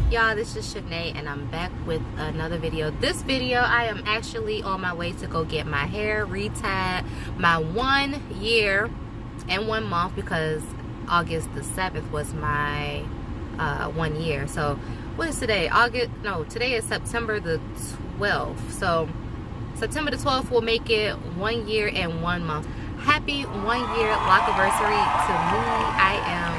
Y'all, this is Shanae and I'm back with another video. This video, I am actually on my way to go get my hair retied, my 1 year and 1 month, because August the 7th was my 1 year. So what is today? Today is September the 12th. So September the 12th will make it 1 year and 1 month. Happy 1 year loc-iversary to me. I am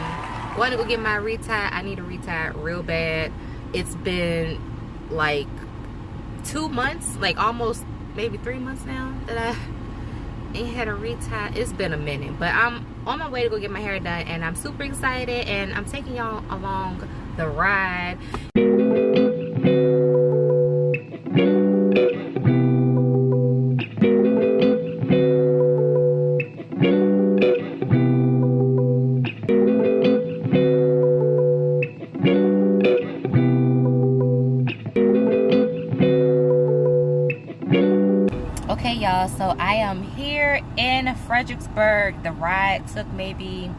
going to go get my retie. I need a retie real bad. It's been like 2 months, like almost maybe 3 months now that I ain't had a retie. It's been a minute, but I'm on my way to go get my hair done and I'm super excited and I'm taking y'all along the ride. Okay, y'all, so I am here in Fredericksburg. The ride took maybe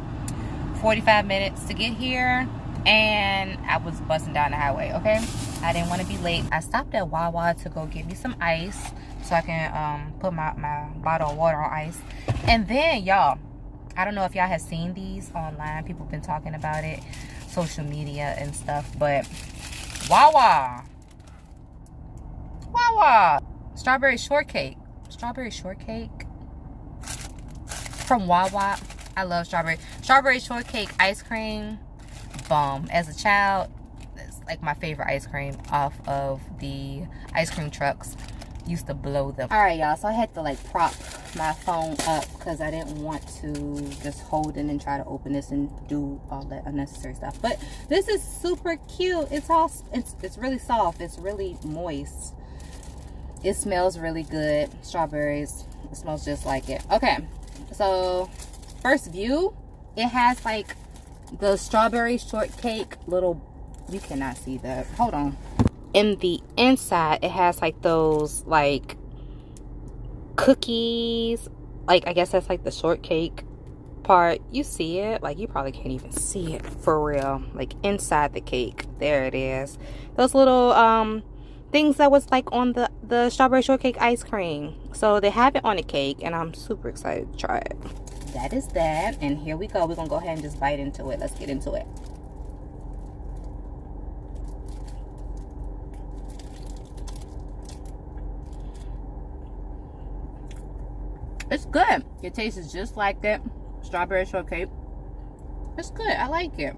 45 minutes to get here and I was busting down the highway. Okay, I didn't want to be late. I stopped at Wawa to go get me some ice so I can put my bottle of water on ice. And then, y'all, I don't know if y'all have seen these online. People have been talking about it, social media and stuff, but Wawa strawberry shortcake from Wawa. I love strawberry shortcake ice cream. Bomb. As a child, it's like my favorite ice cream off of the ice cream trucks. Used to blow them. All right, y'all, so I had to like prop my phone up because I didn't want to just hold it and try to open this and do all that unnecessary stuff. But this is super cute. It's really soft. It's really moist. It smells really good. Strawberries. It smells just like it. Okay, so first view, it has like the strawberry shortcake little, you cannot see that, hold on. In the inside, it has like those like cookies, like I guess that's like the shortcake part. You see it? Like you probably can't even see it for real. Like inside the cake, there it is. Those little things that was like on the strawberry shortcake ice cream. So they have it on the cake and I'm super excited to try it. That is that, and here we go. We're gonna go ahead and just bite into it. Let's get into it. It's good. It tastes just like that strawberry shortcake. It's good. I like it.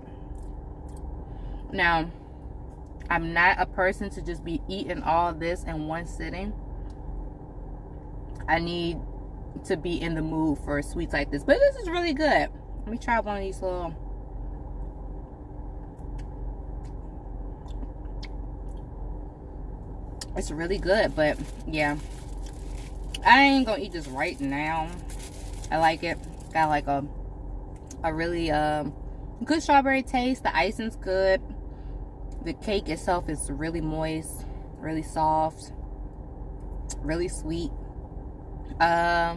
Now, I'm not a person to just be eating all this in one sitting. I need to be in the mood for sweets like this. But this is really good. Let me try one of these little. It's really good, but yeah. I ain't gonna eat this right now. I like it. Got like a really good strawberry taste. The icing's good. The cake itself is really moist, really soft, really sweet. I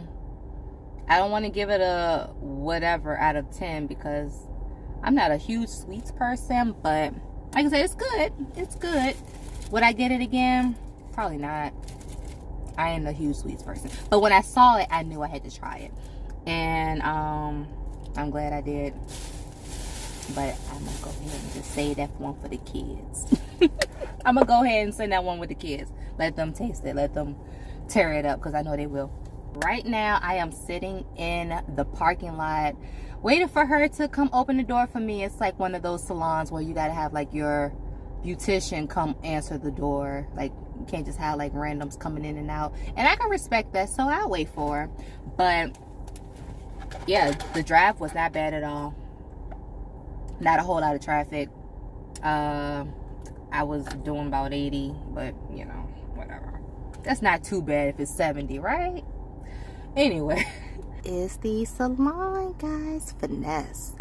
don't want to give it a whatever out of 10 because I'm not a huge sweets person, but like I said, it's good. It's good. Would I get it again? Probably not. I ain't a huge sweets person. But when I saw it, I knew I had to try it. And I'm glad I did. But I'm gonna go ahead and just save that one for the kids. I'm gonna go ahead and send that one with the kids. Let them taste it. Let them tear it up because I know they will. Right now, I am sitting in the parking lot waiting for her to come open the door for me. It's like one of those salons where you gotta have like your beautician come answer the door. Like you can't just have like randoms coming in and out. And I can respect that, so I'll wait for her. But yeah, the drive was not bad at all. Not a whole lot of traffic. I was doing about 80, but you know, whatever. That's not too bad if it's 70, right? Anyway, is the salon, guys. Finesse.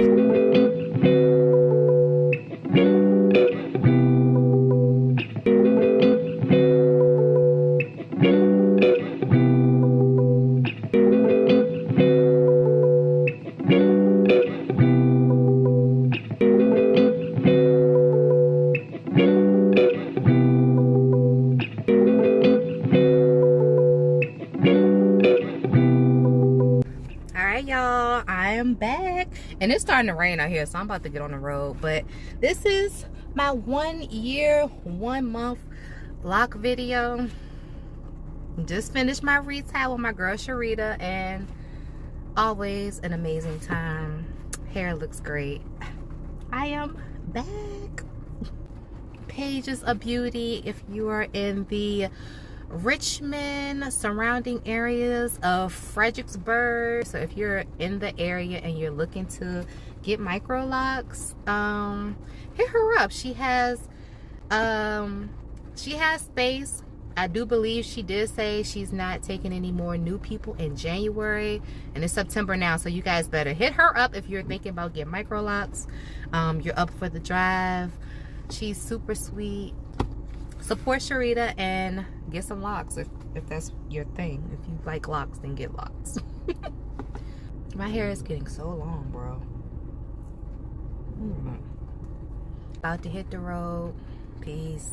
am back, and it's starting to rain out here, so I'm about to get on the road. But this is my 1 year 1 month loc video. Just finished my retie with my girl Sharita, and always an amazing time. Hair looks great. I am back. Pages of beauty. If you are in the Richmond surrounding areas of Fredericksburg, so if you're in the area and you're looking to get micro locks, hit her up. She has space. I do believe she did say she's not taking any more new people in January, and it's September now, so you guys better hit her up if you're thinking about getting micro locks. You're up for the drive. She's super sweet. Support Sharita and get some locks if that's your thing. If you like locks, then get locks. My hair is getting so long, bro. About to hit the road. Peace.